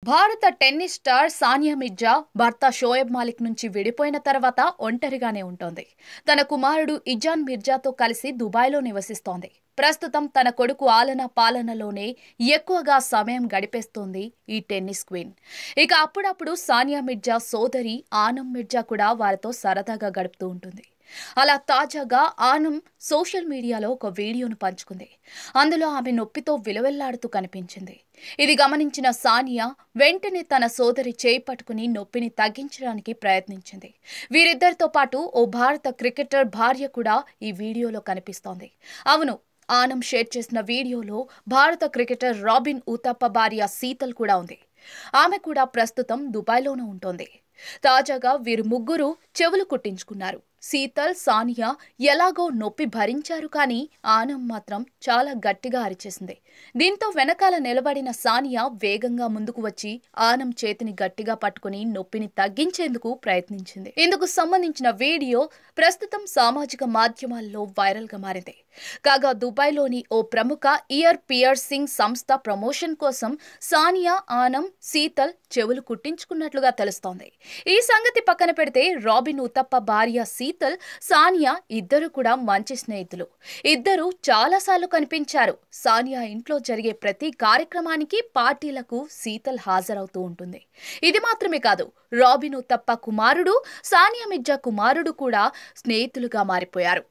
భారత tennis star Sania Mirza భర్త షోయబ్ మాలిక్ నుంచి విడిపోయిన తర్వాత ఒంటరిగానే ఉంటోంది. తన కుమారుడు ఇజాన్ మిర్జాతో కలిసి దుబాయ్లో నివసిస్తోంది. ప్రస్తుతం తన కొడుకు ఆలన పాలనలోనే ఎక్కువగా సమయం గడిపేస్తోంది ఈ టెన్నిస్ క్వీన్. ఇక అప్పుడప్పుడు సానియా మిర్జా సోదరి ఆనం మిర్జా కూడా వారితో సరదాగా గడుపుతూ ఉంటుంది. అలా తాజాగా ఆనం సోషల్ మీడియాలో ఒక వీడియోను పంచుకుంది. అందులో ఆమె నొప్పితో విలవెల్లాడుతూ కనిపించింది. ఇది గమనించిన సానియా వెంటనే తన సోదరి చేయి పట్టుకుని నొప్పిని తగ్గించడానికి ప్రయత్నించింది. వీరిద్దరితో పాటు ఓ భారత క్రికెటర్ భార్య కూడా ఈ వీడియోలో కనిపిస్తోంది. అవును, ఆనం షేర్ చేసిన వీడియోలో భారత క్రికెటర్ రాబిన్ ఉతప్ప భార్య శీతల్ కూడా ఉంది. ఆమె కూడా ప్రస్తుతం దుబాయ్లోనే ఉంటోంది. తాజాగా వీరు ముగ్గురు చెవులు కుట్టించుకున్నారు. శీతల్, సానియా ఎలాగో నొప్పి భరించారు, కానీ ఆనం మాత్రం చాలా గట్టిగా అరిచేసింది. దీంతో వెనకాల నిలబడిన సానియా వేగంగా ముందుకు వచ్చి ఆనం చేతిని గట్టిగా పట్టుకుని నొప్పిని తగ్గించేందుకు ప్రయత్నించింది. ఇందుకు సంబంధించిన వీడియో ప్రస్తుతం సామాజిక మాధ్యమాల్లో వైరల్ గా మారింది. కాగా దుబాయ్లోని ఓ ప్రముఖ ఇయర్ పియర్సింగ్ సంస్థ ప్రమోషన్ కోసం సానియా, ఆనం, శీతల్ చెవులు కుట్టించుకున్నట్లుగా తెలుస్తోంది. ఈ సంగతి పక్కన పెడితే రాబిన్ ఉతప్ప భార్య శీతల్, సానియా ఇద్దరు కూడా మంచి స్నేహితులు. ఇద్దరు చాలాసార్లు కనిపించారు. సానియా ఇంట్లో జరిగే ప్రతి కార్యక్రమానికి, పార్టీలకు శీతల్ హాజరవుతూ ఉంటుంది. ఇది మాత్రమే కాదు, రాబిన్ ఉతప్ప కుమారుడు, సానియా మిర్జా కుమారుడు కూడా స్నేహితులుగా మారిపోయారు.